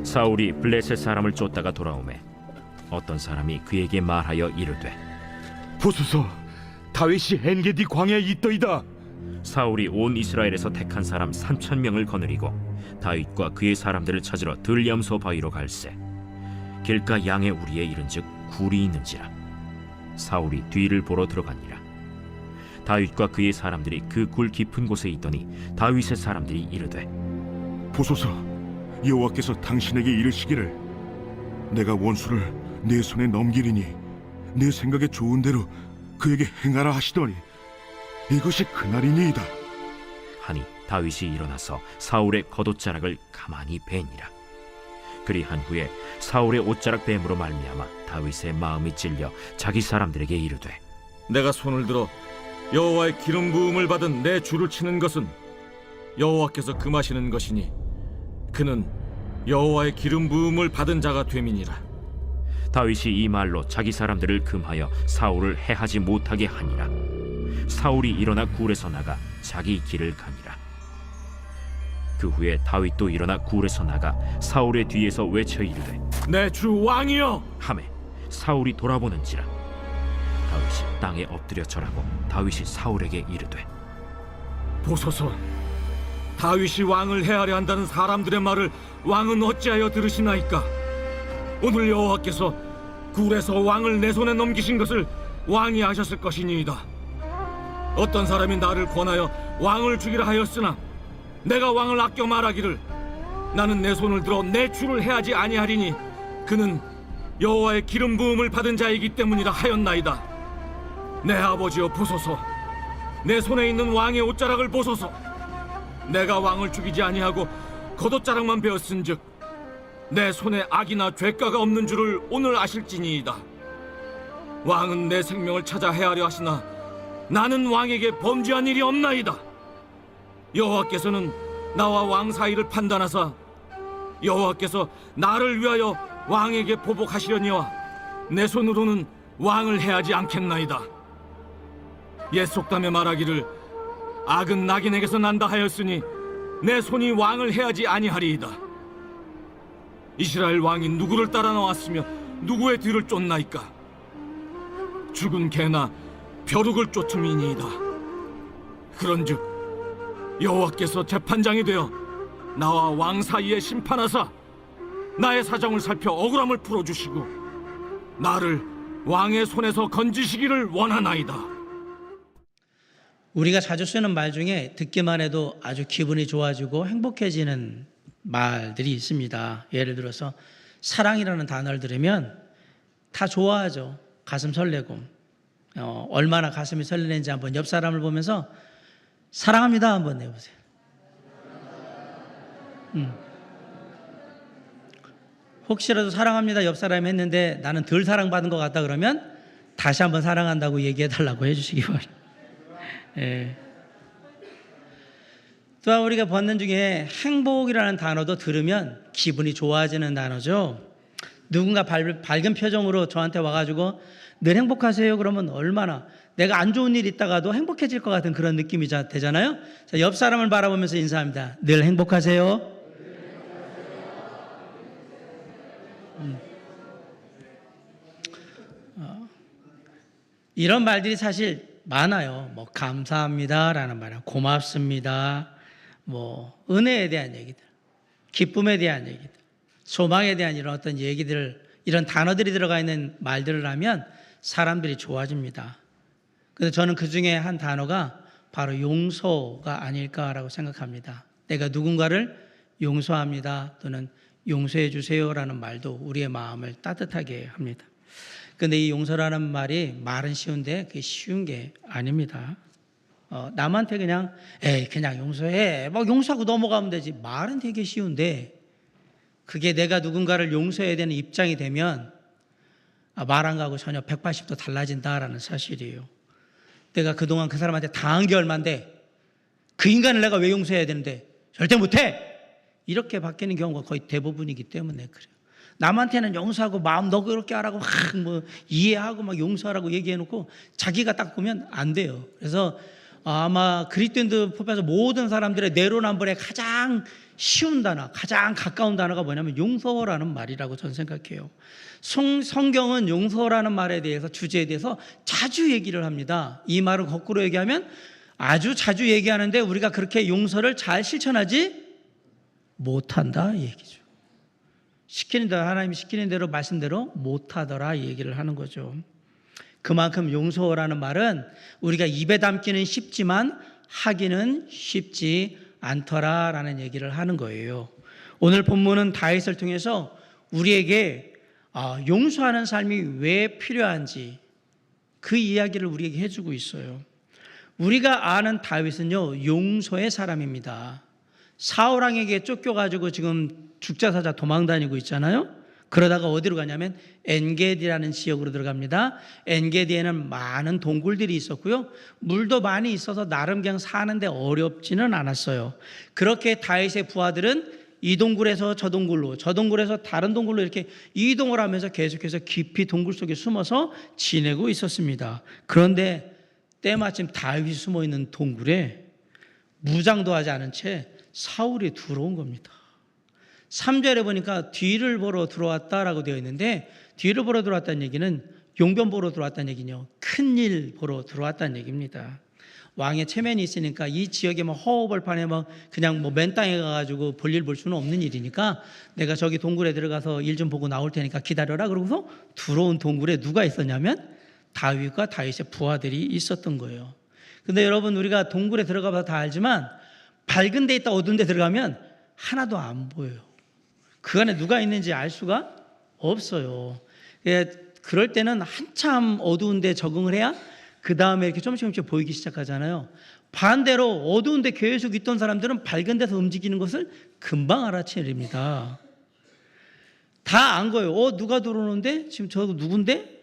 사울이 블레셋 사람을 쫓다가 돌아오매 어떤 사람이 그에게 말하여 이르되 보소서, 다윗이 엔게디 광야에 있더이다. 사울이 온 이스라엘에서 택한 사람 3,000명을 거느리고 다윗과 그의 사람들을 찾으러 들염소 바위로 갈새 길가 양의 우리에 이른즉 굴이 있는지라. 사울이 뒤를 보러 들어가니라. 다윗과 그의 사람들이 그 굴 깊은 곳에 있더니 다윗의 사람들이 이르되 보소서, 여호와께서 당신에게 이르시기를 내가 원수를 내 손에 넘기리니 내 생각에 좋은 대로 그에게 행하라 하시더니 이것이 그날이니이다. 하니 다윗이 일어나서 사울의 겉옷자락을 가만히 베니라. 그리한 후에 사울의 옷자락 뱀으로 말미암아 다윗의 마음이 찔려 자기 사람들에게 이르되 내가 손을 들어 여호와의 기름 부음을 받은 내 주를 치는 것은 여호와께서 금하시는 것이니 그는 여호와의 기름 부음을 받은 자가 됨이니라. 다윗이 이 말로 자기 사람들을 금하여 사울을 해하지 못하게 하니라. 사울이 일어나 굴에서 나가 자기 길을 가니라. 그 후에 다윗도 일어나 굴에서 나가 사울의 뒤에서 외쳐 이르되 내 주 왕이여. 하매 사울이 돌아보는지라. 다윗이 땅에 엎드려 절하고 다윗이 사울에게 이르되 보소서, 다윗이 왕을 해하려 한다는 사람들의 말을 왕은 어찌하여 들으시나이까? 오늘 여호와께서 굴에서 왕을 내 손에 넘기신 것을 왕이 아셨을 것이니이다. 어떤 사람이 나를 권하여 왕을 죽이라 하였으나 내가 왕을 아껴 말하기를 나는 내 손을 들어 내 주를 해하지 아니하리니 그는 여호와의 기름 부음을 받은 자이기 때문이라 하였나이다. 내 아버지여 보소서, 내 손에 있는 왕의 옷자락을 보소서. 내가 왕을 죽이지 아니하고 겉옷자락만 베었은즉 내 손에 악이나 죄가가 없는 줄을 오늘 아실지니이다. 왕은 내 생명을 찾아 해하려 하시나 나는 왕에게 범죄한 일이 없나이다. 여호와께서는 나와 왕 사이를 판단하사 여호와께서 나를 위하여 왕에게 보복하시려니와 내 손으로는 왕을 해하지 않겠나이다. 옛 속담에 말하기를 악은 낙인에게서 난다 하였으니 내 손이 왕을 해하지 아니하리이다. 이스라엘 왕이 누구를 따라 나왔으며 누구의 뒤를 쫓나이까? 죽은 개나 벼룩을 쫓음이니이다. 그런즉 여호와께서 재판장이 되어 나와 왕 사이에 심판하사 나의 사정을 살펴 억울함을 풀어주시고 나를 왕의 손에서 건지시기를 원하나이다. 우리가 자주 쓰는 말 중에 듣기만 해도 아주 기분이 좋아지고 행복해지는 말들이 있습니다. 예를 들어서 사랑이라는 단어를 들으면 다 좋아하죠. 가슴 설레고 얼마나 가슴이 설레는지 한번 옆 사람을 보면서 사랑합니다 한번 내보세요. 혹시라도 사랑합니다 옆 사람이 했는데 나는 덜 사랑받은 것 같다 그러면 다시 한번 사랑한다고 얘기해달라고 해주시기 바랍니다. 예. 또한 우리가 번는 중에 행복이라는 단어도 들으면 기분이 좋아지는 단어죠. 누군가 밝은 표정으로 저한테 와가지고 늘 행복하세요 그러면 얼마나 내가 안 좋은 일 있다가도 행복해질 것 같은 그런 느낌이 되잖아요. 자, 옆 사람을 바라보면서 인사합니다. 늘 행복하세요. 이런 말들이 사실 많아요. 뭐 감사합니다라는 말, 고맙습니다. 뭐 은혜에 대한 얘기들, 기쁨에 대한 얘기들, 소망에 대한 이런 어떤 얘기들, 이런 단어들이 들어가 있는 말들을 하면 사람들이 좋아집니다. 그래서 저는 그 중에 한 단어가 바로 용서가 아닐까라고 생각합니다. 내가 누군가를 용서합니다 또는 용서해 주세요라는 말도 우리의 마음을 따뜻하게 합니다. 그런데 이 용서라는 말은 쉬운데 그게 쉬운 게 아닙니다. 남한테 그냥 그냥 용서해 막 용서하고 넘어가면 되지 말은 되게 쉬운데 그게 내가 누군가를 용서해야 되는 입장이 되면 말한 거하고 전혀 180도 달라진다라는 사실이에요. 내가 그동안 그 사람한테 당한 게 얼만데 그 인간을 내가 왜 용서해야 되는데 절대 못해 이렇게 바뀌는 경우가 거의 대부분이기 때문에 그래요. 남한테는 용서하고 마음 너 그렇게 하라고 막 뭐 이해하고 막 용서하라고 얘기해놓고 자기가 딱 보면 안 돼요. 그래서 아마 그리스도인들 포함해서 모든 사람들의 내로남불에 가장 쉬운 단어, 가장 가까운 단어가 뭐냐면 용서라는 말이라고 저는 생각해요. 성경은 용서라는 말에 대해서, 주제에 대해서 자주 얘기를 합니다. 이 말을 거꾸로 얘기하면 아주 자주 얘기하는데 우리가 그렇게 용서를 잘 실천하지 못한다 이 얘기죠. 시키는 대로, 하나님이 시키는 대로 말씀대로 못하더라 이 얘기를 하는 거죠. 그만큼 용서라는 말은 우리가 입에 담기는 쉽지만 하기는 쉽지 않더라라는 얘기를 하는 거예요. 오늘 본문은 다윗을 통해서 우리에게 용서하는 삶이 왜 필요한지 그 이야기를 우리에게 해주고 있어요. 우리가 아는 다윗은요, 용서의 사람입니다. 사울 왕에게 쫓겨가지고 지금 죽자사자 도망다니고 있잖아요. 그러다가 어디로 가냐면 엔게디라는 지역으로 들어갑니다. 엔게디에는 많은 동굴들이 있었고요. 물도 많이 있어서 나름 그냥 사는데 어렵지는 않았어요. 그렇게 다윗의 부하들은 이 동굴에서 저 동굴로, 저 동굴에서 다른 동굴로 이렇게 이동을 하면서 계속해서 깊이 동굴 속에 숨어서 지내고 있었습니다. 그런데 때마침 다윗이 숨어있는 동굴에 무장도 하지 않은 채 사울이 들어온 겁니다. 3절에 보니까 뒤를 보러 들어왔다라고 되어 있는데, 뒤를 보러 들어왔다는 얘기는 용변 보러 들어왔다는 얘기는요, 큰일 보러 들어왔다는 얘기입니다. 왕의 체면이 있으니까 이 지역에 허허벌판에 그냥 맨 땅에 가가지고 볼일 볼 수는 없는 일이니까 내가 저기 동굴에 들어가서 일 좀 보고 나올 테니까 기다려라. 그러고서 들어온 동굴에 누가 있었냐면 다윗과 다윗의 부하들이 있었던 거예요. 근데 여러분, 우리가 동굴에 들어가봐서 다 알지만 밝은 데 있다 어두운 데 들어가면 하나도 안 보여요. 그 안에 누가 있는지 알 수가 없어요. 그럴 때는 한참 어두운 데 적응을 해야 그 다음에 이렇게 조금씩 보이기 시작하잖아요. 반대로 어두운 데 계속 있던 사람들은 밝은 데서 움직이는 것을 금방 알아채립니다. 다 안 거예요. 누가 들어오는데? 지금 저 누군데?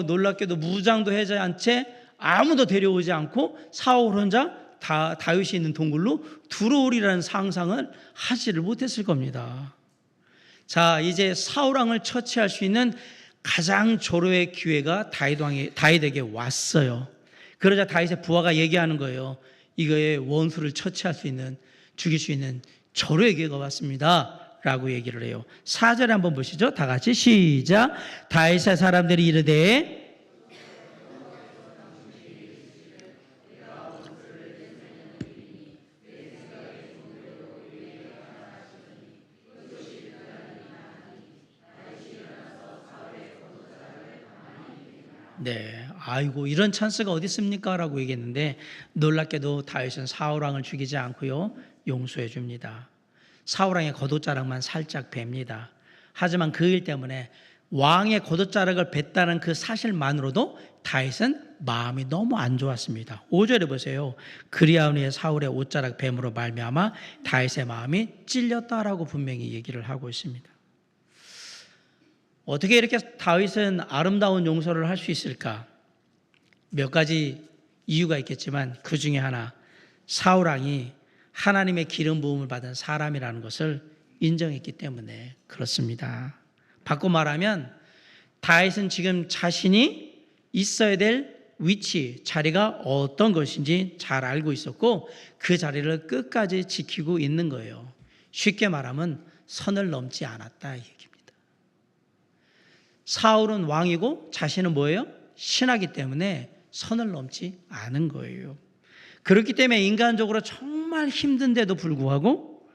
놀랍게도 무장도 해지 않은 채 아무도 데려오지 않고 사울 혼자 다윗이 있는 동굴로 들어오리라는 상상을 하지를 못했을 겁니다. 자, 이제 사울 왕을 처치할 수 있는 가장 절호의 기회가 다윗에게 왔어요. 그러자 다윗의 부하가 얘기하는 거예요. 이거의 원수를 처치할 수 있는, 죽일 수 있는 절호의 기회가 왔습니다 라고 얘기를 해요. 4절에 한번 보시죠. 다 같이 시작. 다윗의 사람들이 이르되 네, 아이고 이런 찬스가 어디 있습니까? 라고 얘기했는데 놀랍게도 다윗은 사울 왕을 죽이지 않고요, 용서해 줍니다. 사울 왕의 겉옷자락만 살짝 뵙니다. 하지만 그 일 때문에 왕의 겉옷자락을 뱉다는 그 사실만으로도 다윗은 마음이 너무 안 좋았습니다. 5절에 보세요. 그리하오니 사울의 옷자락 뱀으로 말미암아 다윗의 마음이 찔렸다라고 분명히 얘기를 하고 있습니다. 어떻게 이렇게 다윗은 아름다운 용서를 할 수 있을까? 몇 가지 이유가 있겠지만 그 중에 하나, 사울 왕이 하나님의 기름 부음을 받은 사람이라는 것을 인정했기 때문에 그렇습니다. 바꿔 말하면 다윗은 지금 자신이 있어야 될 위치, 자리가 어떤 것인지 잘 알고 있었고 그 자리를 끝까지 지키고 있는 거예요. 쉽게 말하면 선을 넘지 않았다 이 얘기입니다. 사울은 왕이고 자신은 뭐예요? 신하기 때문에 선을 넘지 않은 거예요. 그렇기 때문에 인간적으로 정말 힘든데도 불구하고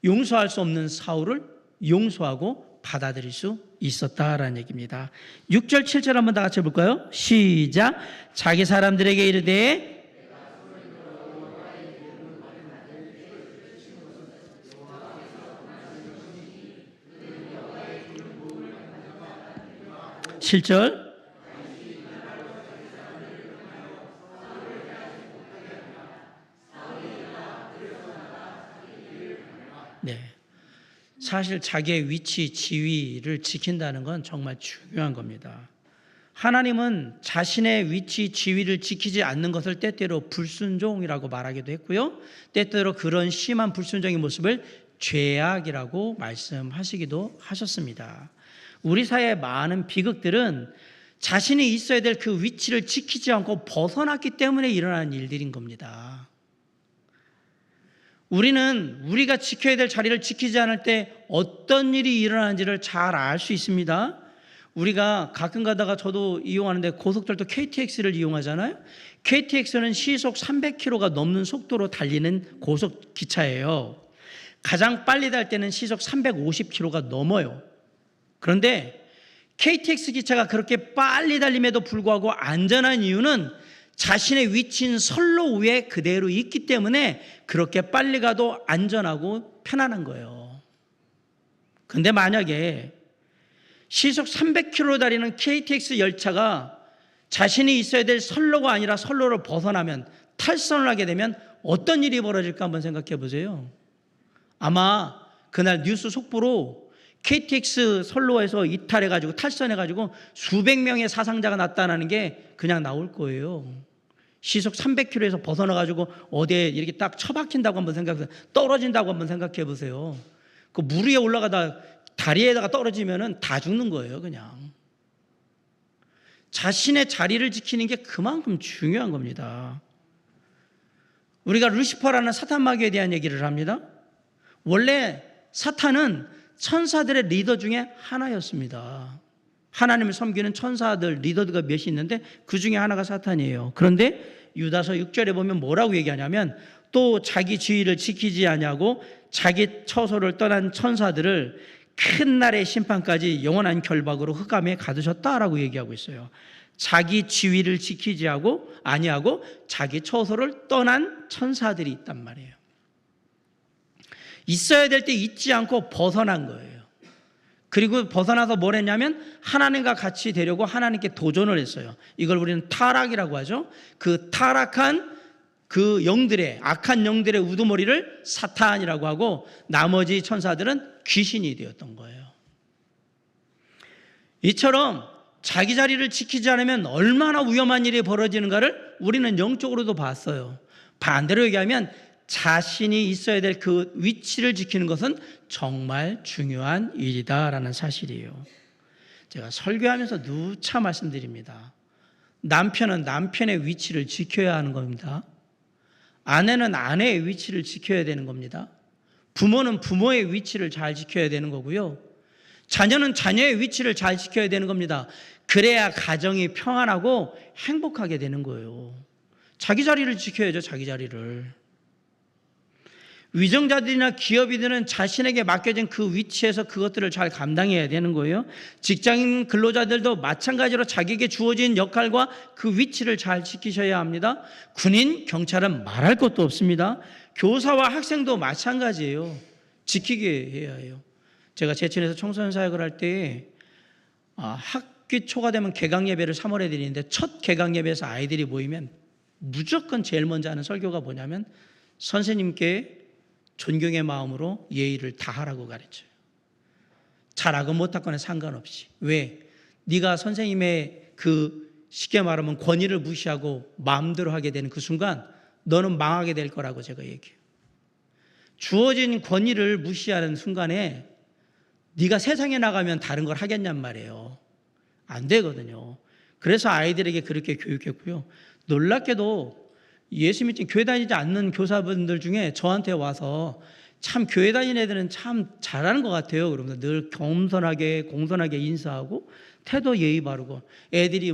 용서할 수 없는 사울을 용서하고 받아들일 수 있었다라는 얘기입니다. 6절 7절 한번 다 같이 해볼까요? 시작. 자기 사람들에게 이르되 (7절) 네, 사실 자기의 위치, 지위를 지킨다는 건 정말 중요한 겁니다. 하나님은 자신의 위치, 지위를 지키지 않는 것을 때때로 불순종이라고 말하기도 했고요, 때때로 그런 심한 불순종의 모습을 죄악이라고 말씀하시기도 하셨습니다. 우리 사회의 많은 비극들은 자신이 있어야 될 그 위치를 지키지 않고 벗어났기 때문에 일어나는 일들인 겁니다. 우리는 우리가 지켜야 될 자리를 지키지 않을 때 어떤 일이 일어나는지를 잘 알 수 있습니다. 우리가 가끔 가다가 저도 이용하는데 고속철도 KTX를 이용하잖아요. KTX는 시속 300km가 넘는 속도로 달리는 고속 기차예요. 가장 빨리 달 때는 시속 350km가 넘어요. 그런데 KTX 기차가 그렇게 빨리 달림에도 불구하고 안전한 이유는 자신의 위치인 선로 위에 그대로 있기 때문에 그렇게 빨리 가도 안전하고 편안한 거예요. 그런데 만약에 시속 300km 달리는 KTX 열차가 자신이 있어야 될 선로가 아니라 선로를 벗어나면, 탈선을 하게 되면 어떤 일이 벌어질까 한번 생각해 보세요. 아마 그날 뉴스 속보로 KTX 선로에서 이탈해가지고 탈선해가지고 수백 명의 사상자가 났다는 게 그냥 나올 거예요. 시속 300km에서 벗어나가지고 어디에 이렇게 딱 처박힌다고 한번 생각해, 떨어진다고 한번 생각해 보세요. 그 물 위에 올라가다 다리에다가 떨어지면은 다 죽는 거예요, 그냥. 자신의 자리를 지키는 게 그만큼 중요한 겁니다. 우리가 루시퍼라는 사탄 마귀에 대한 얘기를 합니다. 원래 사탄은 천사들의 리더 중에 하나였습니다. 하나님을 섬기는 천사들 리더가 몇이 있는데 그 중에 하나가 사탄이에요. 그런데 유다서 6절에 보면 뭐라고 얘기하냐면, 또 자기 지위를 지키지 아니하고 자기 처소를 떠난 천사들을 큰 날의 심판까지 영원한 결박으로 흑암에 가두셨다라고 얘기하고 있어요. 자기 지위를 지키지 아니하고 자기 처소를 떠난 천사들이 있단 말이에요. 있어야 될 때 있지 않고 벗어난 거예요. 그리고 벗어나서 뭘 했냐면 하나님과 같이 되려고 하나님께 도전을 했어요. 이걸 우리는 타락이라고 하죠. 그 타락한 그 영들의, 악한 영들의 우두머리를 사탄이라고 하고 나머지 천사들은 귀신이 되었던 거예요. 이처럼 자기 자리를 지키지 않으면 얼마나 위험한 일이 벌어지는가를 우리는 영적으로도 봤어요. 반대로 얘기하면 자신이 있어야 될 그 위치를 지키는 것은 정말 중요한 일이다라는 사실이에요. 제가 설교하면서 누차 말씀드립니다. 남편은 남편의 위치를 지켜야 하는 겁니다. 아내는 아내의 위치를 지켜야 되는 겁니다. 부모는 부모의 위치를 잘 지켜야 되는 거고요. 자녀는 자녀의 위치를 잘 지켜야 되는 겁니다. 그래야 가정이 평안하고 행복하게 되는 거예요. 자기 자리를 지켜야죠, 자기 자리를. 위정자들이나 기업인들은 자신에게 맡겨진 그 위치에서 그것들을 잘 감당해야 되는 거예요. 직장인 근로자들도 마찬가지로 자기에게 주어진 역할과 그 위치를 잘 지키셔야 합니다. 군인, 경찰은 말할 것도 없습니다. 교사와 학생도 마찬가지예요. 지키게 해야 해요. 제가 제천에서 청소년 사역을 할 때 학기 초가 되면 개강 예배를 3월에 드리는데, 첫 개강 예배에서 아이들이 모이면 무조건 제일 먼저 하는 설교가 뭐냐면 선생님께 존경의 마음으로 예의를 다하라고 가르쳐요. 잘하건 못하건에 상관없이. 왜? 네가 선생님의 그 쉽게 말하면 권위를 무시하고 마음대로 하게 되는 그 순간 너는 망하게 될 거라고 제가 얘기해요. 주어진 권위를 무시하는 순간에 네가 세상에 나가면 다른 걸 하겠냔 말이에요. 안 되거든요. 그래서 아이들에게 그렇게 교육했고요. 놀랍게도 예수 믿지 교회 다니지 않는 교사분들 중에 저한테 와서 참 교회 다니는 애들은 참 잘하는 것 같아요. 그러면서 늘 겸손하게 공손하게 인사하고 태도 예의 바르고, 애들이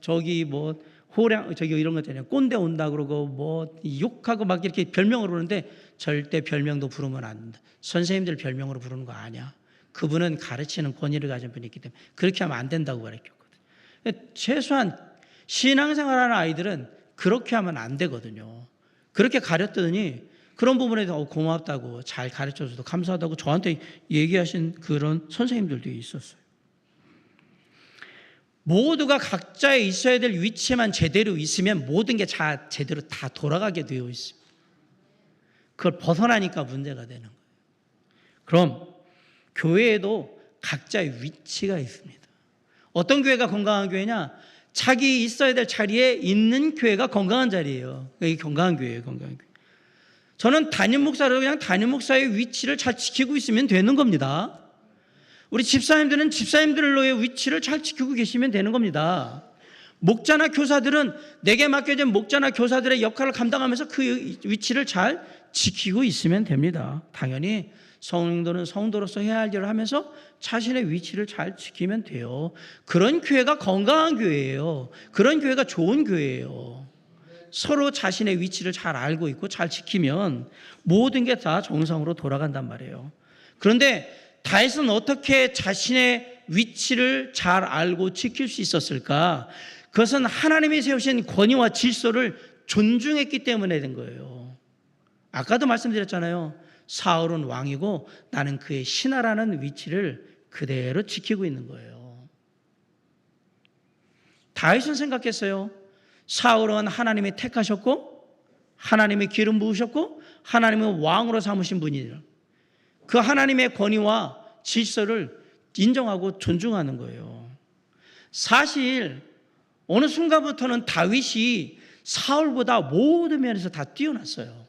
저기 이런 거 있잖아요. 꼰대 온다 그러고 욕하고 막 이렇게 별명을 부르는데 절대 별명도 부르면 안 된다. 선생님들 별명으로 부르는 거 아니야. 그분은 가르치는 권위를 가진 분이 있기 때문에 그렇게 하면 안 된다고 가르쳤거든요. 최소한 신앙생활하는 아이들은 그렇게 하면 안 되거든요. 그렇게 가르쳤더니 그런 부분에 대해서 고맙다고, 잘 가르쳐줘도 감사하다고 저한테 얘기하신 그런 선생님들도 있었어요. 모두가 각자의 있어야 될 위치에만 제대로 있으면 모든 게 제대로 다 돌아가게 되어 있습니다. 그걸 벗어나니까 문제가 되는 거예요. 그럼 교회에도 각자의 위치가 있습니다. 어떤 교회가 건강한 교회냐? 자기 있어야 될 자리에 있는 교회가 건강한 자리예요. 이게 건강한 교회예요, 건강한 교회. 저는 담임 목사라도 그냥 담임 목사의 위치를 잘 지키고 있으면 되는 겁니다. 우리 집사님들은 집사님들로의 위치를 잘 지키고 계시면 되는 겁니다. 목자나 교사들은 내게 맡겨진 목자나 교사들의 역할을 감당하면서 그 위치를 잘 지키고 있으면 됩니다. 당연히 성도는 성도로서 해야 할 일을 하면서 자신의 위치를 잘 지키면 돼요. 그런 교회가 건강한 교회예요. 그런 교회가 좋은 교회예요. 서로 자신의 위치를 잘 알고 있고 잘 지키면 모든 게 다 정상으로 돌아간단 말이에요. 그런데 다윗은 어떻게 자신의 위치를 잘 알고 지킬 수 있었을까? 그것은 하나님이 세우신 권위와 질서를 존중했기 때문에 된 거예요. 아까도 말씀드렸잖아요. 사울은 왕이고 나는 그의 신하라는 위치를 그대로 지키고 있는 거예요. 다윗은 생각했어요. 사울은 하나님이 택하셨고 하나님이 기름 부으셨고 하나님은 왕으로 삼으신 분이에요. 그 하나님의 권위와 질서를 인정하고 존중하는 거예요. 사실 어느 순간부터는 다윗이 사울보다 모든 면에서 다 뛰어났어요.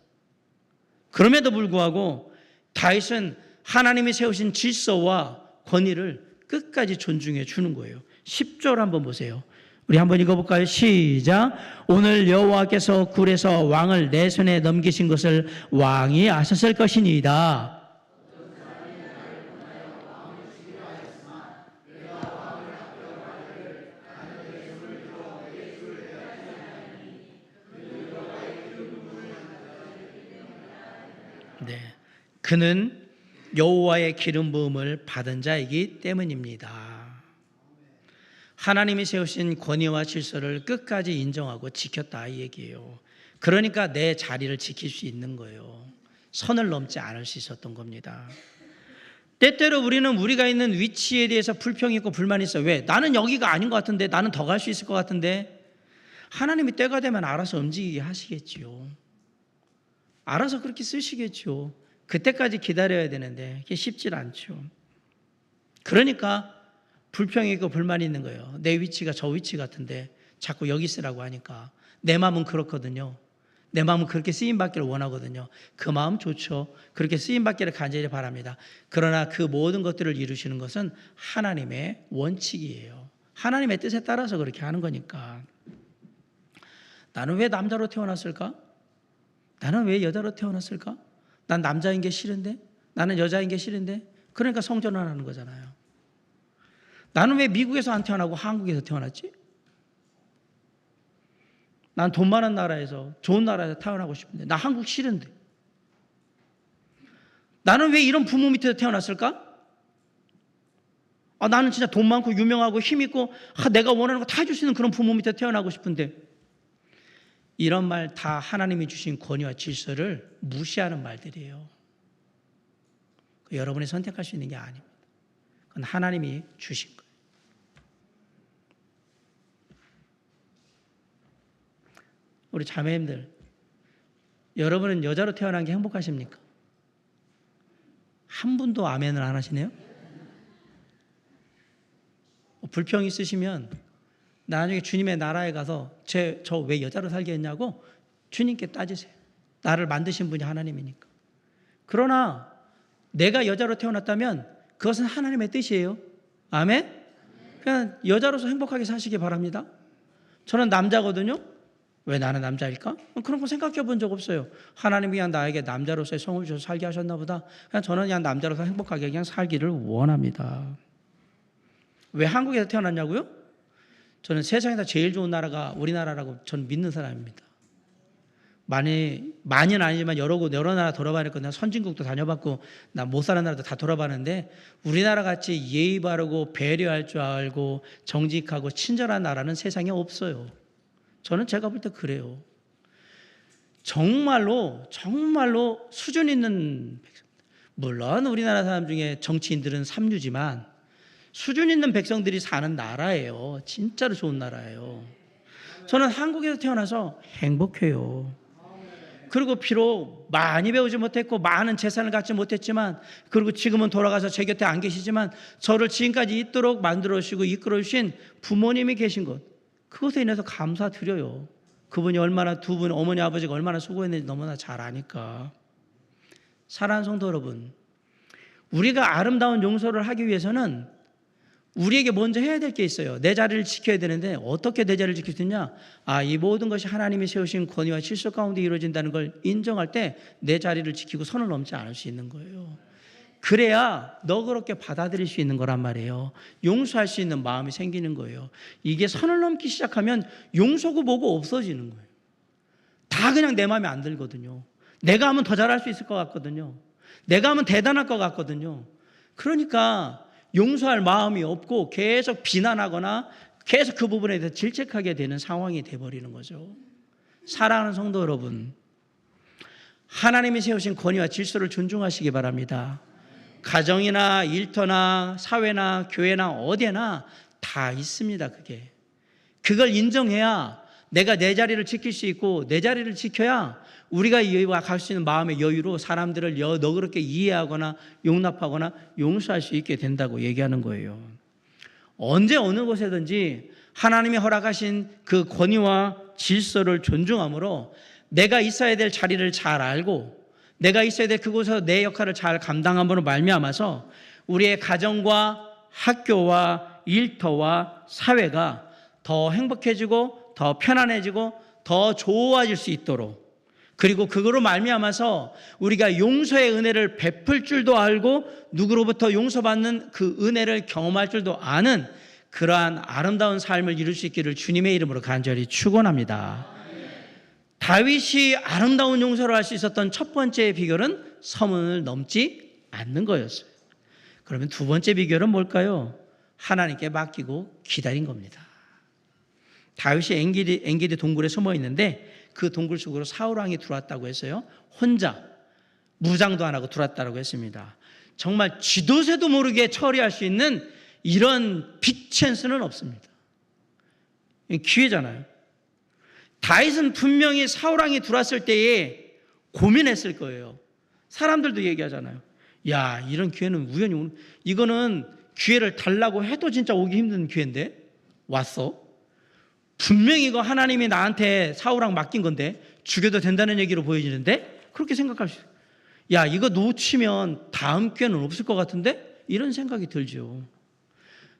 그럼에도 불구하고 다윗은 하나님이 세우신 질서와 권위를 끝까지 존중해 주는 거예요. 10절 한번 보세요. 우리 한번 읽어볼까요? 시작. 오늘 여호와께서 굴에서 왕을 내 손에 넘기신 것을 왕이 아셨을 것이니이다. 네, 그는 여호와의 기름 부음을 받은 자이기 때문입니다. 하나님이 세우신 권위와 질서를 끝까지 인정하고 지켰다 이 얘기예요. 그러니까 내 자리를 지킬 수 있는 거예요. 선을 넘지 않을 수 있었던 겁니다. 때때로 우리는 우리가 있는 위치에 대해서 불평이 있고 불만이 있어요. 왜? 나는 여기가 아닌 것 같은데, 나는 더 갈 수 있을 것 같은데. 하나님이 때가 되면 알아서 움직이게 하시겠지요. 알아서 그렇게 쓰시겠죠. 그때까지 기다려야 되는데 그게 쉽지 않죠. 그러니까 불평이 있고 불만이 있는 거예요. 내 위치가 저 위치 같은데 자꾸 여기 쓰라고 하니까. 내 마음은 그렇거든요. 내 마음은 그렇게 쓰임받기를 원하거든요. 그 마음 좋죠. 그렇게 쓰임받기를 간절히 바랍니다. 그러나 그 모든 것들을 이루시는 것은 하나님의 원칙이에요. 하나님의 뜻에 따라서 그렇게 하는 거니까. 나는 왜 남자로 태어났을까? 나는 왜 여자로 태어났을까? 난 남자인 게 싫은데? 나는 여자인 게 싫은데? 그러니까 성전환하는 거잖아요. 나는 왜 미국에서 안 태어나고 한국에서 태어났지? 난 돈 많은 나라에서 좋은 나라에서 태어나고 싶은데 나 한국 싫은데. 나는 왜 이런 부모 밑에서 태어났을까? 나는 진짜 돈 많고 유명하고 힘 있고 내가 원하는 거 다 해줄 수 있는 그런 부모 밑에 태어나고 싶은데. 이런 말 다 하나님이 주신 권위와 질서를 무시하는 말들이에요. 여러분이 선택할 수 있는 게 아닙니다. 그건 하나님이 주신 거예요. 우리 자매님들, 여러분은 여자로 태어난 게 행복하십니까? 한 분도 아멘을 안 하시네요? 불평 있으시면 나중에 주님의 나라에 가서 저 왜 여자로 살게 했냐고 주님께 따지세요. 나를 만드신 분이 하나님이니까. 그러나 내가 여자로 태어났다면 그것은 하나님의 뜻이에요. 아멘? 그냥 여자로서 행복하게 사시기 바랍니다. 저는 남자거든요. 왜 나는 남자일까? 그런 거 생각해 본 적 없어요. 하나님이 그냥 나에게 남자로서의 성을 주셔서 살게 하셨나 보다. 그냥 저는 그냥 남자로서 행복하게 그냥 살기를 원합니다. 왜 한국에서 태어났냐고요? 저는 세상에서 제일 좋은 나라가 우리나라라고 저는 믿는 사람입니다. 많이는 아니지만 여러 나라 돌아봤고 난 선진국도 다녀봤고 나 못 사는 나라도 다 돌아봤는데 우리나라 같이 예의 바르고 배려할 줄 알고 정직하고 친절한 나라는 세상에 없어요. 저는 제가 볼 때 그래요. 정말로 수준 있는 백성. 물론 우리나라 사람 중에 정치인들은 삼류지만 수준 있는 백성들이 사는 나라예요. 진짜로 좋은 나라예요. 저는 한국에서 태어나서 행복해요. 그리고 비록 많이 배우지 못했고 많은 재산을 갖지 못했지만 그리고 지금은 돌아가서 제 곁에 안 계시지만 저를 지금까지 있도록 만들어주시고 이끌어주신 부모님이 계신 것, 그것에 인해서 감사드려요. 그분이 얼마나 두 분 어머니 아버지가 얼마나 수고했는지 너무나 잘 아니까. 사랑하는 성도 여러분, 우리가 아름다운 용서를 하기 위해서는 우리에게 먼저 해야 될 게 있어요. 내 자리를 지켜야 되는데 어떻게 내 자리를 지킬 수 있냐? 이 모든 것이 하나님이 세우신 권위와 질서 가운데 이루어진다는 걸 인정할 때 내 자리를 지키고 선을 넘지 않을 수 있는 거예요. 그래야 너그럽게 받아들일 수 있는 거란 말이에요. 용서할 수 있는 마음이 생기는 거예요. 이게 선을 넘기 시작하면 용서고 뭐고 없어지는 거예요. 다 그냥 내 마음에 안 들거든요. 내가 하면 더 잘할 수 있을 것 같거든요. 내가 하면 대단할 것 같거든요. 그러니까 용서할 마음이 없고 계속 비난하거나 계속 그 부분에 대해서 질책하게 되는 상황이 돼버리는 거죠. 사랑하는 성도 여러분, 하나님이 세우신 권위와 질서를 존중하시기 바랍니다. 가정이나 일터나 사회나 교회나 어디나 다 있습니다. 그걸 인정해야 내가 내 자리를 지킬 수 있고, 내 자리를 지켜야 우리가 이와 갈 수 있는 마음의 여유로 사람들을 너그럽게 이해하거나 용납하거나 용서할 수 있게 된다고 얘기하는 거예요. 언제 어느 곳에든지 하나님이 허락하신 그 권위와 질서를 존중함으로 내가 있어야 될 자리를 잘 알고 내가 있어야 될 그곳에서 내 역할을 잘 감당함으로 말미암아서 우리의 가정과 학교와 일터와 사회가 더 행복해지고 더 편안해지고 더 좋아질 수 있도록, 그리고 그거로 말미암아서 우리가 용서의 은혜를 베풀 줄도 알고 누구로부터 용서받는 그 은혜를 경험할 줄도 아는 그러한 아름다운 삶을 이룰 수 있기를 주님의 이름으로 간절히 축원합니다. 다윗이 아름다운 용서를 할 수 있었던 첫 번째 비결은 선을 넘지 않는 거였어요. 그러면 두 번째 비결은 뭘까요? 하나님께 맡기고 기다린 겁니다. 다윗이 엔게디 동굴에 숨어 있는데 그 동굴 속으로 사울 왕이 들어왔다고 했어요. 혼자 무장도 안 하고 들어왔다고 했습니다. 정말 쥐도새도 모르게 처리할 수 있는 이런 빅 찬스는 없습니다. 기회잖아요. 다윗은 분명히 사울 왕이 들어왔을 때에 고민했을 거예요. 사람들도 얘기하잖아요. 야, 이런 기회는 우연히 오는, 이거는 기회를 달라고 해도 진짜 오기 힘든 기회인데 왔어. 분명히 이거 하나님이 나한테 사울 왕 맡긴 건데 죽여도 된다는 얘기로 보여지는데 그렇게 생각할 수 있어요. 야, 이거 놓치면 다음 기회는 없을 것 같은데 이런 생각이 들죠.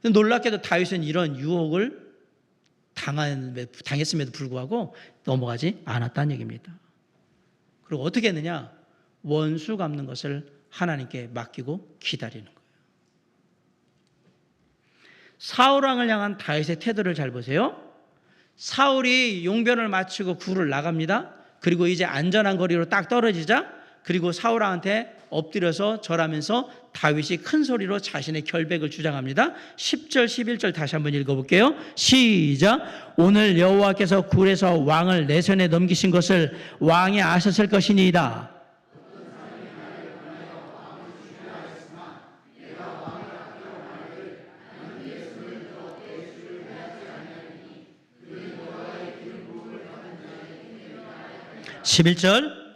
놀랍게도 다윗은 이런 유혹을 당했음에도 불구하고 넘어가지 않았다는 얘기입니다. 그리고 어떻게 했느냐? 원수 갚는 것을 하나님께 맡기고 기다리는 거예요. 사울 왕을 향한 다윗의 태도를 잘 보세요. 사울이 용변을 마치고 굴을 나갑니다. 그리고 이제 안전한 거리로 딱 떨어지자, 그리고 사울 왕한테 엎드려서 절하면서 다윗이 큰 소리로 자신의 결백을 주장합니다. 10절 11절 다시 한번 읽어볼게요. 시작. 오늘 여호와께서 굴에서 왕을 내 손에 넘기신 것을 왕이 아셨을 것이니이다. (11절)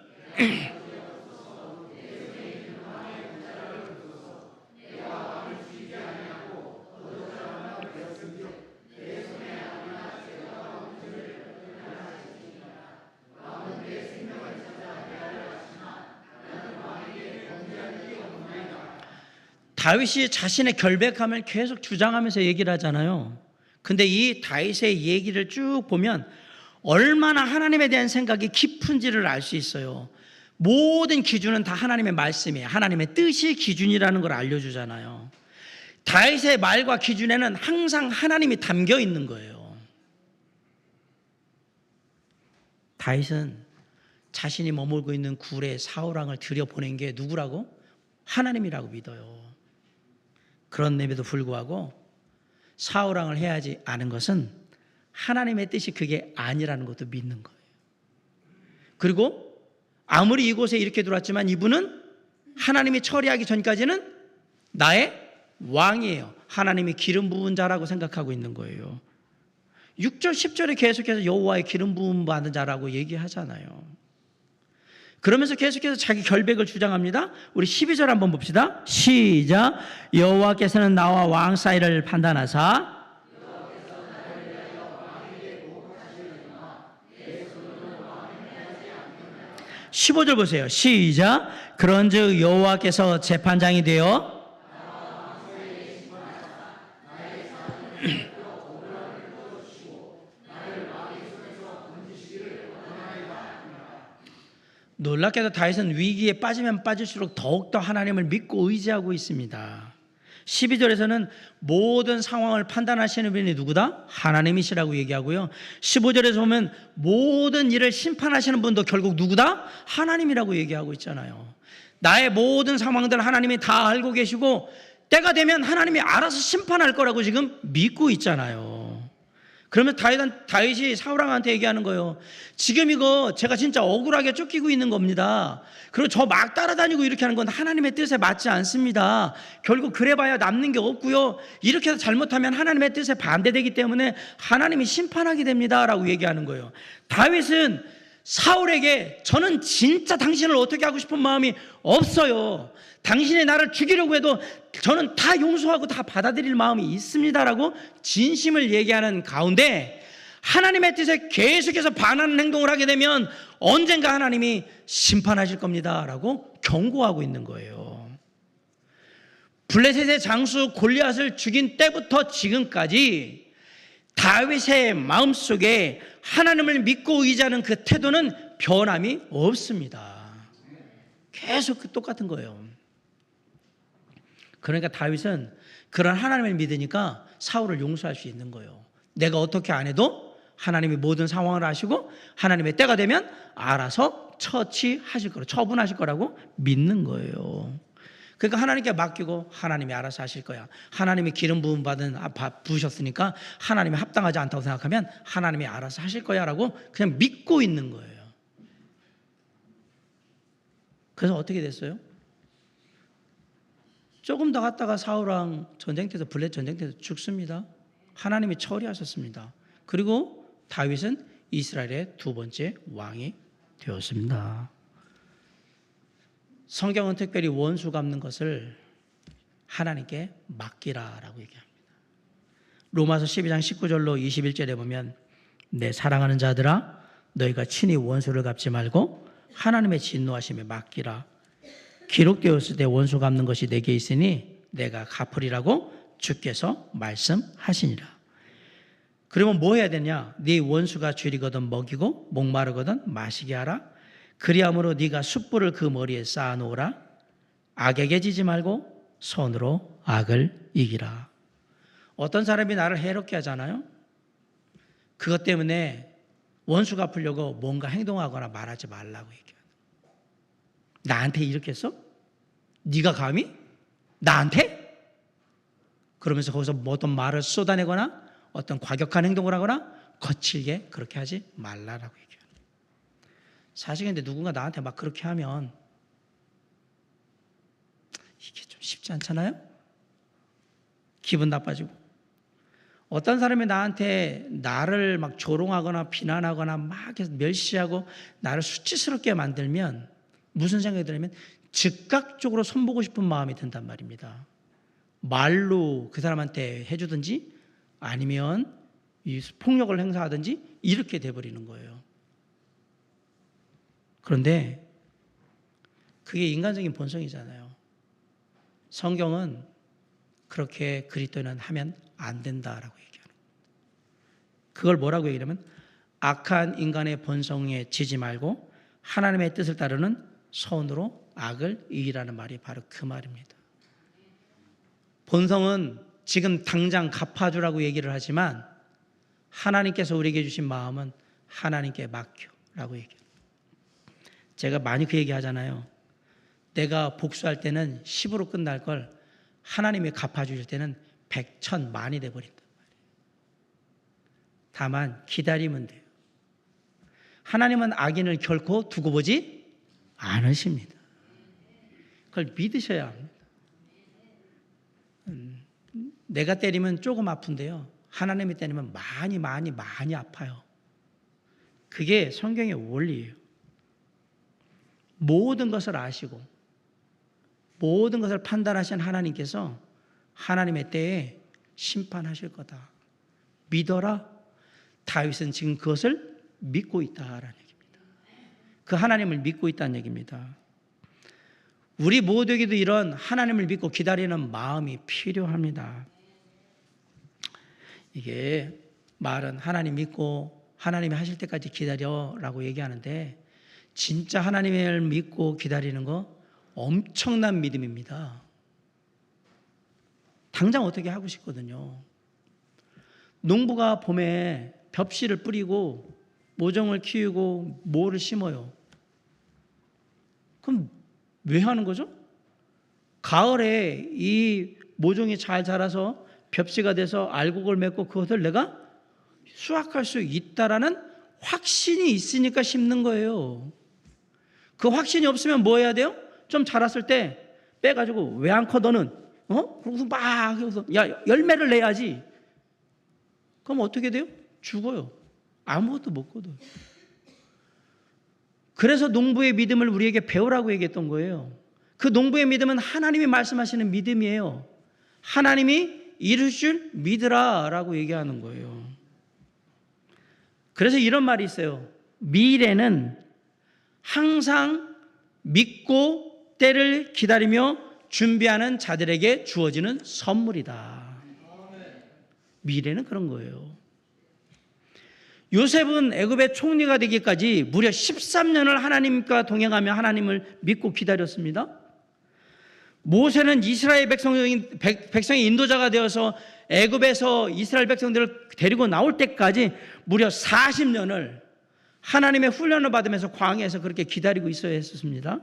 다윗이 자신의 결백함을 계속 주장하면서 얘기를 하잖아요. 근데 이 다윗의 얘기를 쭉 보면 얼마나 하나님에 대한 생각이 깊은지를 알 수 있어요. 모든 기준은 다 하나님의 말씀이에요. 하나님의 뜻이 기준이라는 걸 알려주잖아요. 다윗의 말과 기준에는 항상 하나님이 담겨 있는 거예요. 다윗은 자신이 머물고 있는 굴에 사울 왕을 들여보낸 게 누구라고? 하나님이라고 믿어요. 그런데도 불구하고 사울 왕을 해야지 않은 것은 하나님의 뜻이 그게 아니라는 것도 믿는 거예요. 그리고 아무리 이곳에 이렇게 들어왔지만 이분은 하나님이 처리하기 전까지는 나의 왕이에요. 하나님이 기름 부은 자라고 생각하고 있는 거예요. 6절 10절에 계속해서 여호와의 기름 부음 받은 자라고 얘기하잖아요. 그러면서 계속해서 자기 결백을 주장합니다. 우리 12절 한번 봅시다. 시작. 여호와께서는 나와 왕 사이를 판단하사 15절 보세요. 시작. 그런즉 여호와께서 재판장이 되어 놀랍게도 다윗은 위기에 빠지면 빠질수록 더욱더 하나님을 믿고 의지하고 있습니다. 12절에서는 모든 상황을 판단하시는 분이 누구다? 하나님이시라고 얘기하고요. 15절에서 보면 모든 일을 심판하시는 분도 결국 누구다? 하나님이라고 얘기하고 있잖아요. 나의 모든 상황들 하나님이 다 알고 계시고 때가 되면 하나님이 알아서 심판할 거라고 지금 믿고 있잖아요. 그러면 다윗이 사울왕한테 얘기하는 거예요. 지금 이거 제가 진짜 억울하게 쫓기고 있는 겁니다. 그리고 저 막 따라다니고 이렇게 하는 건 하나님의 뜻에 맞지 않습니다. 결국 그래봐야 남는 게 없고요. 이렇게 해서 잘못하면 하나님의 뜻에 반대되기 때문에 하나님이 심판하게 됩니다 라고 얘기하는 거예요. 다윗은 사울에게 저는 진짜 당신을 어떻게 하고 싶은 마음이 없어요. 당신이 나를 죽이려고 해도 저는 다 용서하고 다 받아들일 마음이 있습니다라고 진심을 얘기하는 가운데 하나님의 뜻에 계속해서 반하는 행동을 하게 되면 언젠가 하나님이 심판하실 겁니다라고 경고하고 있는 거예요. 블레셋의 장수 골리앗을 죽인 때부터 지금까지 다윗의 마음속에 하나님을 믿고 의지하는 그 태도는 변함이 없습니다. 계속 똑같은 거예요. 그러니까 다윗은 그런 하나님을 믿으니까 사울을 용서할 수 있는 거예요. 내가 어떻게 안 해도 하나님이 모든 상황을 아시고 하나님의 때가 되면 알아서 처치하실 거라고, 처분하실 거라고 믿는 거예요. 그러니까 하나님께 맡기고 하나님이 알아서 하실 거야. 하나님이 기름 부음 부으셨으니까 하나님이 합당하지 않다고 생각하면 하나님이 알아서 하실 거야 라고 그냥 믿고 있는 거예요. 그래서 어떻게 됐어요? 조금 더 갔다가 사울왕 전쟁터에서 블레셋 전쟁터에서 죽습니다. 하나님이 처리하셨습니다. 그리고 다윗은 이스라엘의 두 번째 왕이 되었습니다. 성경은 특별히 원수 갚는 것을 하나님께 맡기라라고 얘기합니다. 로마서 12장 19절로 21절에 보면 내 사랑하는 자들아 너희가 친히 원수를 갚지 말고 하나님의 진노하심에 맡기라. 기록되었을 때 원수 갚는 것이 내게 있으니 내가 갚으리라고 주께서 말씀하시니라. 그러면 뭐 해야 되냐? 네 원수가 줄이거든 먹이고 목마르거든 마시게 하라. 그리함으로 네가 숯불을 그 머리에 쌓아놓으라. 악에게 지지 말고 손으로 악을 이기라. 어떤 사람이 나를 해롭게 하잖아요. 그것 때문에 원수 갚으려고 뭔가 행동하거나 말하지 말라고 얘기해요. 나한테 이렇게 했어? 네가 감히? 나한테? 그러면서 거기서 뭐 어떤 말을 쏟아내거나 어떤 과격한 행동을 하거나 거칠게 그렇게 하지 말라라고 얘기해요. 사실 근데 누군가 나한테 막 그렇게 하면 이게 좀 쉽지 않잖아요? 기분 나빠지고. 어떤 사람이 나한테 나를 막 조롱하거나 비난하거나 막 멸시하고 나를 수치스럽게 만들면 무슨 생각이 들냐면 즉각적으로 손보고 싶은 마음이 든단 말입니다. 말로 그 사람한테 해주든지 아니면 폭력을 행사하든지 이렇게 돼버리는 거예요. 그런데 그게 인간적인 본성이잖아요. 성경은 그렇게 그리스도인은 하면 안 된다라고 얘기하는 거예요. 그걸 뭐라고 얘기하냐면 악한 인간의 본성에 지지 말고 하나님의 뜻을 따르는 손으로 악을 이기라는 말이 바로 그 말입니다. 본성은 지금 당장 갚아주라고 얘기를 하지만 하나님께서 우리에게 주신 마음은 하나님께 맡겨라고 얘기해요. 제가 많이 그 얘기 하잖아요. 내가 복수할 때는 10으로 끝날 걸 하나님이 갚아주실 때는 100, 1000, 만이 돼버린단 말이에요. 다만 기다리면 돼요. 하나님은 악인을 결코 두고 보지 않으십니다. 그걸 믿으셔야 합니다. 내가 때리면 조금 아픈데요. 하나님이 때리면 많이 아파요. 그게 성경의 원리예요. 모든 것을 아시고 모든 것을 판단하신 하나님께서 하나님의 때에 심판하실 거다. 믿어라. 다윗은 지금 그것을 믿고 있다라는 얘기입니다. 그 하나님을 믿고 있다는 얘기입니다. 우리 모두에게도 이런 하나님을 믿고 기다리는 마음이 필요합니다. 이게 말은 하나님 믿고 하나님이 하실 때까지 기다려라고 얘기하는데 진짜 하나님을 믿고 기다리는 거 엄청난 믿음입니다. 당장 어떻게 하고 싶거든요. 농부가 봄에 벽씨를 뿌리고 모종을 키우고 모를 심어요. 그럼 왜 하는 거죠? 가을에 이 모종이 잘 자라서 벽씨가 돼서 알곡을 맺고 그것을 내가 수확할 수 있다라는 확신이 있으니까 심는 거예요. 그 확신이 없으면 뭐 해야 돼요? 좀 자랐을 때 빼가지고 왜 안 커 너는? 그러고서 막 그래서 야 열매를 내야지. 그럼 어떻게 돼요? 죽어요. 아무것도 못 거둬요. 그래서 농부의 믿음을 우리에게 배우라고 얘기했던 거예요. 그 농부의 믿음은 하나님이 말씀하시는 믿음이에요. 하나님이 이루실 믿으라 라고 얘기하는 거예요. 그래서 이런 말이 있어요. 미래는 항상 믿고 때를 기다리며 준비하는 자들에게 주어지는 선물이다. 미래는 그런 거예요. 요셉은 애굽의 총리가 되기까지 무려 13년을 하나님과 동행하며 하나님을 믿고 기다렸습니다. 모세는 이스라엘 백성의 인도자가 되어서 애굽에서 이스라엘 백성들을 데리고 나올 때까지 무려 40년을 하나님의 훈련을 받으면서 광야에서 그렇게 기다리고 있어야 했었습니다.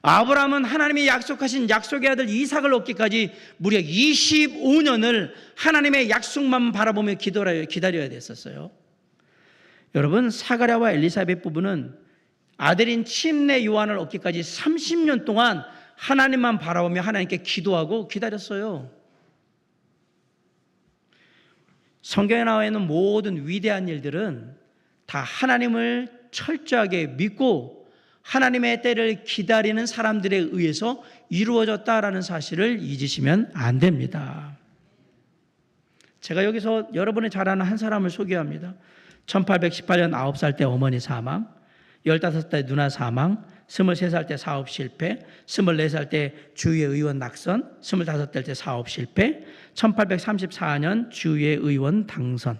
아브라함은 하나님이 약속하신 약속의 아들 이삭을 얻기까지 무려 25년을 하나님의 약속만 바라보며 기다려야 됐었어요. 여러분, 사가랴와 엘리사벳 부부는 아들인 침례 요한을 얻기까지 30년 동안 하나님만 바라보며 하나님께 기도하고 기다렸어요. 성경에 나와 있는 모든 위대한 일들은 다 하나님을 철저하게 믿고 하나님의 때를 기다리는 사람들에 의해서 이루어졌다라는 사실을 잊으시면 안 됩니다. 제가 여기서 여러분이 잘 아는 한 사람을 소개합니다. 1818년 9살 때 어머니 사망, 15살 누나 사망, 23살 때 사업 실패, 24살 때 주의 의원 낙선, 25살 때 사업 실패, 1834년 주의 의원 당선,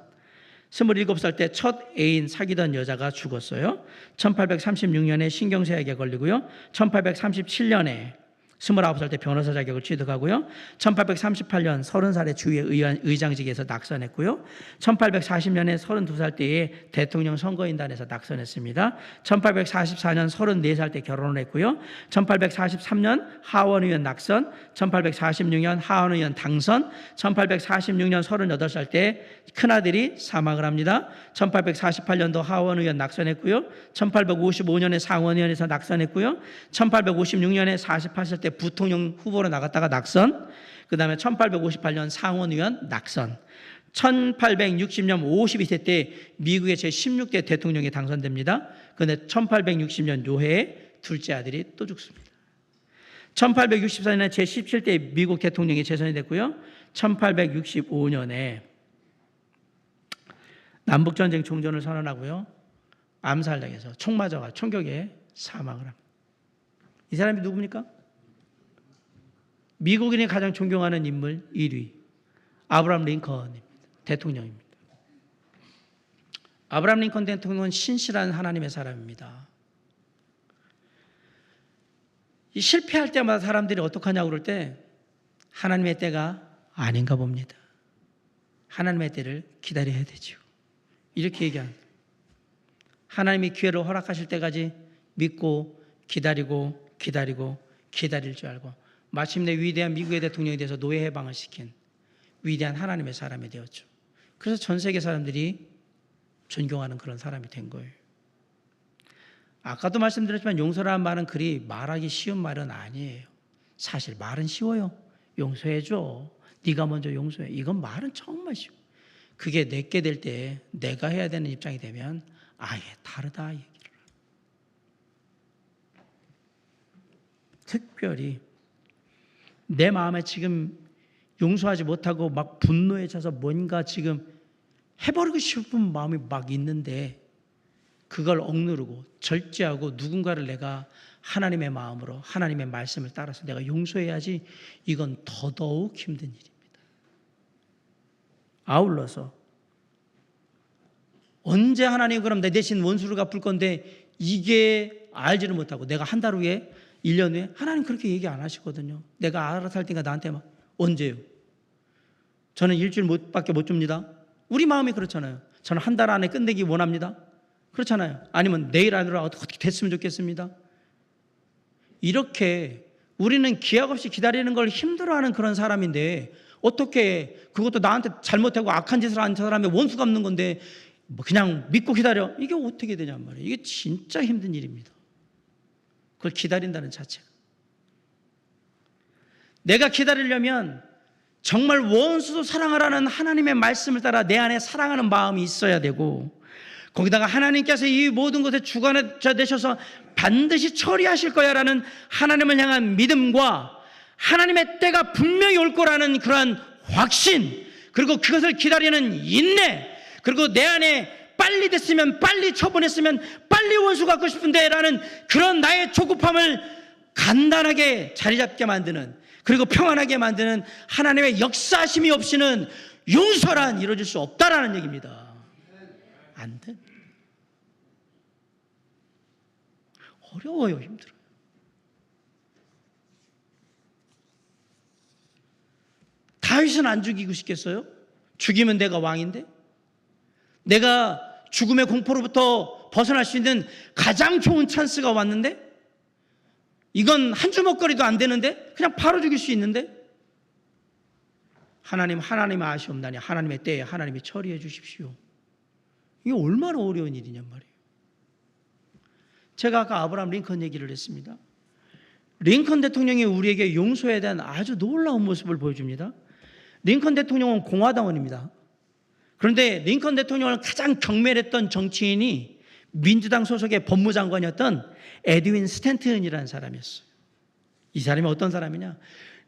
27살 때 첫 애인 사귀던 여자가 죽었어요. 1836년에 신경쇠약에 걸리고요. 1837년에 29살 때 변호사 자격을 취득하고요. 1838년 30살에 주의 의장직에서 낙선했고요. 1840년에 32살 때에 대통령 선거인단에서 낙선했습니다. 1844년 34살 때 결혼을 했고요. 1843년 하원의원 낙선, 1846년 하원의원 당선, 1846년 38살 때 큰아들이 사망을 합니다. 1848년도 하원의원 낙선했고요. 1855년에 상원의원에서 낙선했고요. 1856년에 48살 때 부통령 후보로 나갔다가 낙선, 그 다음에 1858년 상원의원 낙선, 1860년 52세 때 미국의 제16대 대통령이 당선됩니다. 그런데 1860년 요해에 둘째 아들이 또 죽습니다. 1864년에 제17대 미국 대통령이 재선이 됐고요. 1865년에 남북전쟁 종전을 선언하고요. 암살당해서 총 맞아가 총격에 사망을 합니다. 이 사람이 누굽니까? 미국인이 가장 존경하는 인물 1위 아브라함 링컨입니다. 대통령입니다. 아브라함 링컨 대통령은 신실한 하나님의 사람입니다. 이 실패할 때마다 사람들이 어떡하냐고 그럴 때 하나님의 때가 아닌가 봅니다. 하나님의 때를 기다려야 되죠. 이렇게 얘기합니다. 하나님이 기회를 허락하실 때까지 믿고 기다리고 기다릴 줄 알고 마침내 위대한 미국의 대통령이 돼서 노예 해방을 시킨 위대한 하나님의 사람이 되었죠. 그래서 전 세계 사람들이 존경하는 그런 사람이 된 거예요. 아까도 말씀드렸지만 용서라는 말은 그리 말하기 쉬운 말은 아니에요. 사실 말은 쉬워요. 용서해줘. 네가 먼저 용서해. 이건 말은 정말 쉬워. 그게 내게 될 때 내가 해야 되는 입장이 되면 아예 다르다 얘기를. 특별히 내 마음에 지금 용서하지 못하고 막 분노에 차서 뭔가 지금 해버리고 싶은 마음이 막 있는데 그걸 억누르고 절제하고 누군가를 내가 하나님의 마음으로 하나님의 말씀을 따라서 내가 용서해야지, 이건 더더욱 힘든 일입니다. 아울러서 언제 하나님 그럼 내 대신 원수를 갚을 건데, 이게 알지를 못하고 내가 한 달 후에 1년 후에, 하나님 그렇게 얘기 안 하시거든요. 내가 알아서 할 테니까 나한테 막, 언제요? 저는 일주일밖에 못 줍니다. 우리 마음이 그렇잖아요. 저는 한 달 안에 끝내기 원합니다. 그렇잖아요. 아니면 내일 안으로 어떻게 됐으면 좋겠습니다. 이렇게 우리는 기약 없이 기다리는 걸 힘들어하는 그런 사람인데, 어떻게 그것도 나한테 잘못하고 악한 짓을 한 사람의 원수 갚는 건데 뭐 그냥 믿고 기다려? 이게 어떻게 되냔 말이에요. 이게 진짜 힘든 일입니다. 그걸 기다린다는 자체가. 내가 기다리려면 정말 원수도 사랑하라는 하나님의 말씀을 따라 내 안에 사랑하는 마음이 있어야 되고, 거기다가 하나님께서 이 모든 것에 주관자 되셔서 반드시 처리하실 거야 라는 하나님을 향한 믿음과 하나님의 때가 분명히 올 거라는 그러한 확신, 그리고 그것을 기다리는 인내, 그리고 내 안에 빨리 됐으면, 빨리 처분했으면, 빨리 원수 갖고 싶은데 라는 그런 나의 조급함을 간단하게 자리 잡게 만드는, 그리고 평안하게 만드는 하나님의 역사심이 없이는 용서란 이루어질 수 없다라는 얘기입니다. 안 돼. 어려워요. 힘들어요. 다윗은 안 죽이고 싶겠어요? 죽이면 내가 왕인데? 내가 죽음의 공포로부터 벗어날 수 있는 가장 좋은 찬스가 왔는데? 이건 한 주먹거리도 안 되는데? 그냥 바로 죽일 수 있는데? 하나님 아시옵나니 하나님의 때에 하나님이 처리해 주십시오. 이게 얼마나 어려운 일이냔 말이에요. 제가 아까 아브라함 링컨 얘기를 했습니다. 링컨 대통령이 우리에게 용서에 대한 아주 놀라운 모습을 보여줍니다. 링컨 대통령은 공화당원입니다. 그런데 링컨 대통령을 가장 경멸했던 정치인이 민주당 소속의 법무장관이었던 에드윈 스탠튼이라는 사람이었어요. 이 사람이 어떤 사람이냐?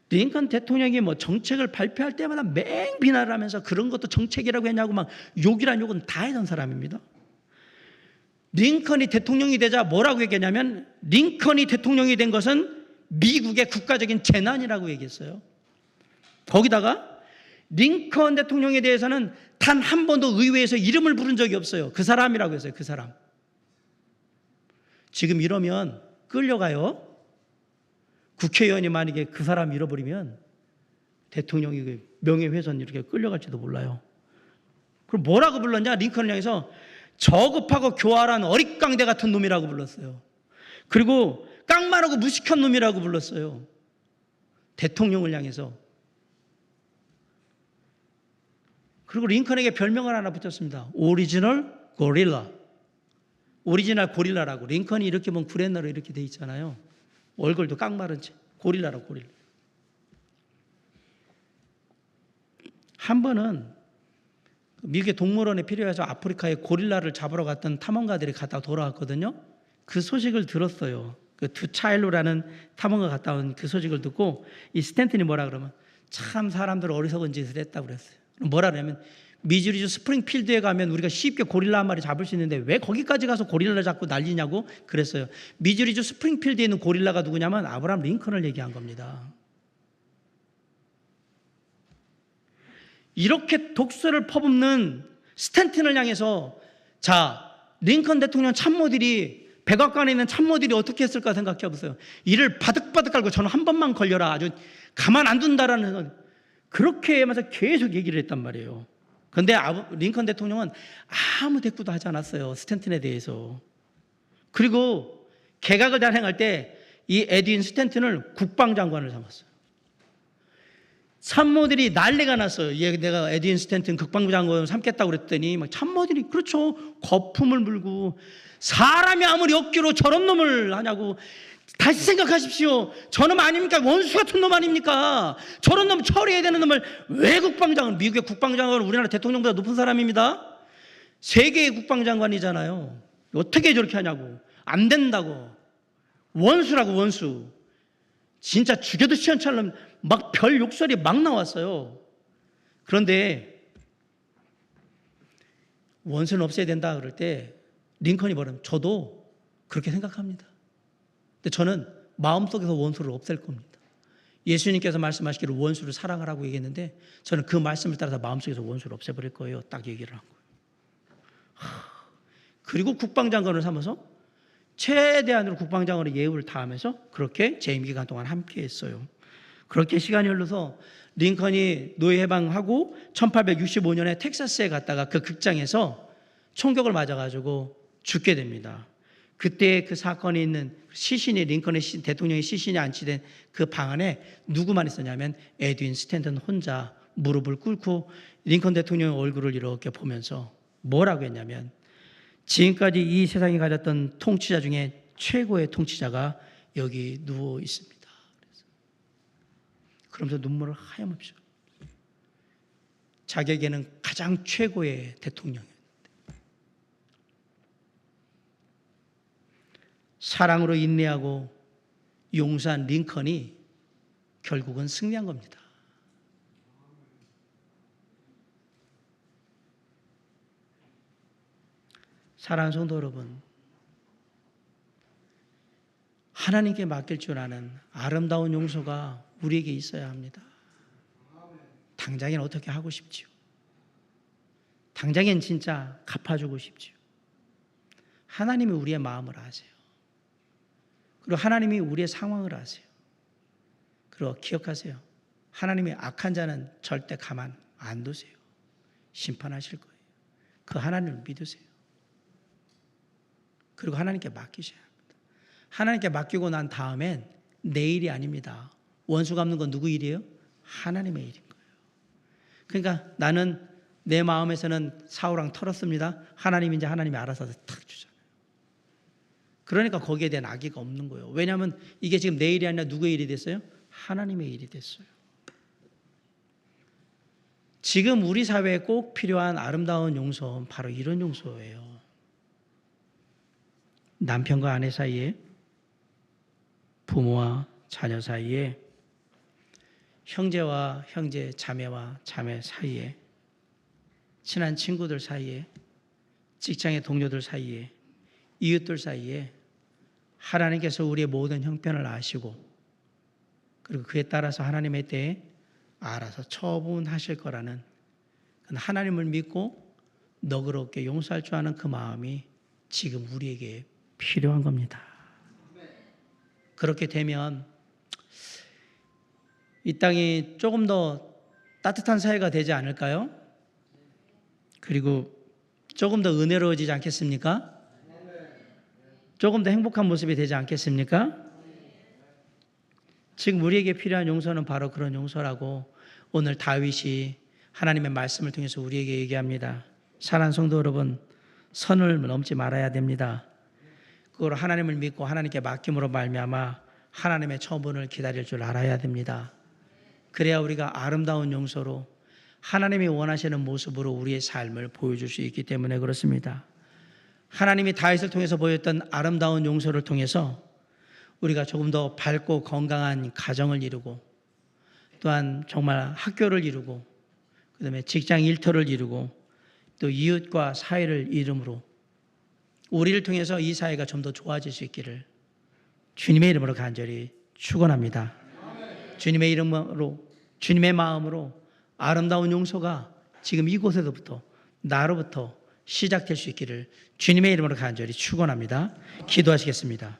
링컨 대통령이 뭐 정책을 발표할 때마다 맹 비난을 하면서 그런 것도 정책이라고 했냐고 막 욕이란 욕은 다 했던 사람입니다. 링컨이 대통령이 되자 뭐라고 얘기했냐면, 링컨이 대통령이 된 것은 미국의 국가적인 재난이라고 얘기했어요. 거기다가 링컨 대통령에 대해서는 단 한 번도 의회에서 이름을 부른 적이 없어요. 그 사람이라고 했어요. 그 사람. 지금 이러면 끌려가요. 국회의원이 만약에 그 사람 잃어버리면 대통령이 명예훼손 이렇게 끌려갈지도 몰라요. 그럼 뭐라고 불렀냐? 링컨을 향해서 저급하고 교활한 어릿광대 같은 놈이라고 불렀어요. 그리고 깡마르고 무식한 놈이라고 불렀어요. 대통령을 향해서. 그리고 링컨에게 별명을 하나 붙였습니다. 오리지널 고릴라. 오리지널 고릴라라고. 링컨이 이렇게 보면 구레나루 이렇게 돼 있잖아요. 얼굴도 깡마른 채. 고릴라라고, 고릴라. 한 번은 미국의 동물원에 필요해서 아프리카에 고릴라를 잡으러 갔던 탐험가들이 갔다 돌아왔거든요. 그 소식을 들었어요. 그 두차일로라는 탐험가 갔다 온 그 소식을 듣고 이 스탠튼이 뭐라 그러면, 참 사람들 어리석은 짓을 했다고 그랬어요. 뭐라 그러냐면, 미주리주 스프링필드에 가면 우리가 쉽게 고릴라 한 마리 잡을 수 있는데 왜 거기까지 가서 고릴라를 잡고 난리냐고 그랬어요. 미주리주 스프링필드에 있는 고릴라가 누구냐면 아브라함 링컨을 얘기한 겁니다. 이렇게 독설을 퍼붓는 스탠튼을 향해서, 자, 링컨 대통령 참모들이, 백악관에 있는 참모들이 어떻게 했을까 생각해 보세요. 이를 바득바득 깔고 저는 한 번만 걸려라, 아주 가만 안 둔다라는, 그렇게 하면서 계속 얘기를 했단 말이에요. 그런데 링컨 대통령은 아무 대꾸도 하지 않았어요. 스탠튼에 대해서. 그리고 개각을 단행할 때 이 에드윈 스탠튼을 국방장관을 삼았어요. 참모들이 난리가 났어요. 내가 에드윈 스탠튼 국방장관을 삼겠다고 그랬더니 막 참모들이, 그렇죠, 거품을 물고, 사람이 아무리 억지로 저런 놈을 하냐고, 다시 생각하십시오. 저놈 아닙니까? 원수 같은 놈 아닙니까? 저런 놈 처리해야 되는 놈을 왜 국방장관, 미국의 국방장관은 우리나라 대통령보다 높은 사람입니다. 세계의 국방장관이잖아요. 어떻게 저렇게 하냐고. 안 된다고. 원수라고, 원수. 진짜 죽여도 시원찮으면 막 별 욕설이 막 나왔어요. 그런데 원수는 없애야 된다 그럴 때 링컨이 뭐라면 저도 그렇게 생각합니다. 근데 저는 마음속에서 원수를 없앨 겁니다. 예수님께서 말씀하시기를 원수를 사랑하라고 얘기했는데 저는 그 말씀을 따라서 마음속에서 원수를 없애버릴 거예요. 딱 얘기를 한 거예요. 그리고 국방장관을 삼아서 최대한으로 국방장관의 예우를 다하면서 그렇게 재임 기간 동안 함께 했어요. 그렇게 시간이 흘러서 링컨이 노예 해방하고 1865년에 텍사스에 갔다가 그 극장에서 총격을 맞아가지고 죽게 됩니다. 그때 그 사건이 있는 시신이 링컨의 대통령의 시신이 안치된 그 방 안에 누구만 있었냐면 에드윈 스탠턴 혼자 무릎을 꿇고 링컨 대통령의 얼굴을 이렇게 보면서 뭐라고 했냐면 지금까지 이 세상이 가졌던 통치자 중에 최고의 통치자가 여기 누워 있습니다. 그러면서 눈물을 하염없이 자기에게는 가장 최고의 대통령이었는데 사랑으로 인내하고 용서한 링컨이 결국은 승리한 겁니다. 사랑하는 성도 여러분, 하나님께 맡길 줄 아는 아름다운 용서가 우리에게 있어야 합니다. 당장엔 어떻게 하고 싶지요? 당장엔 진짜 갚아주고 싶지요? 하나님이 우리의 마음을 아세요. 그리고 하나님이 우리의 상황을 아세요. 그리고 기억하세요. 하나님이 악한 자는 절대 가만 안 두세요. 심판하실 거예요. 그 하나님을 믿으세요. 그리고 하나님께 맡기셔야 합니다. 하나님께 맡기고 난 다음엔 내 일이 아닙니다. 원수 갚는 건 누구 일이에요? 하나님의 일인 거예요. 그러니까 나는 내 마음에서는 사울왕 털었습니다. 하나님이 이제 하나님이 알아서 탁 주잖아요. 그러니까 거기에 대한 악의가 없는 거예요. 왜냐하면 이게 지금 내 일이 아니라 누구의 일이 됐어요? 하나님의 일이 됐어요. 지금 우리 사회에 꼭 필요한 아름다운 용서는 바로 이런 용서예요. 남편과 아내 사이에, 부모와 자녀 사이에, 형제와 형제, 자매와 자매 사이에, 친한 친구들 사이에, 직장의 동료들 사이에, 이웃들 사이에 하나님께서 우리의 모든 형편을 아시고 그리고 그에 따라서 하나님의 때에 알아서 처분하실 거라는 하나님을 믿고 너그럽게 용서할 줄 아는 그 마음이 지금 우리에게 필요한 겁니다. 그렇게 되면 이 땅이 조금 더 따뜻한 사회가 되지 않을까요? 그리고 조금 더 은혜로워지지 않겠습니까? 조금 더 행복한 모습이 되지 않겠습니까? 지금 우리에게 필요한 용서는 바로 그런 용서라고 오늘 다윗이 하나님의 말씀을 통해서 우리에게 얘기합니다. 사랑하는 성도 여러분, 선을 넘지 말아야 됩니다. 그걸 하나님을 믿고 하나님께 맡김으로 말미암아 하나님의 처분을 기다릴 줄 알아야 됩니다. 그래야 우리가 아름다운 용서로 하나님이 원하시는 모습으로 우리의 삶을 보여줄 수 있기 때문에 그렇습니다. 하나님이 다윗을 통해서 보였던 아름다운 용서를 통해서 우리가 조금 더 밝고 건강한 가정을 이루고 또한 정말 학교를 이루고 그다음에 직장 일터를 이루고 또 이웃과 사회를 이름으로 우리를 통해서 이 사회가 좀 더 좋아질 수 있기를 주님의 이름으로 간절히 축원합니다. 주님의 이름으로 주님의 마음으로 아름다운 용서가 지금 이곳에서부터 나로부터 시작될 수 있기를 주님의 이름으로 간절히 축원합니다. 기도하시겠습니다.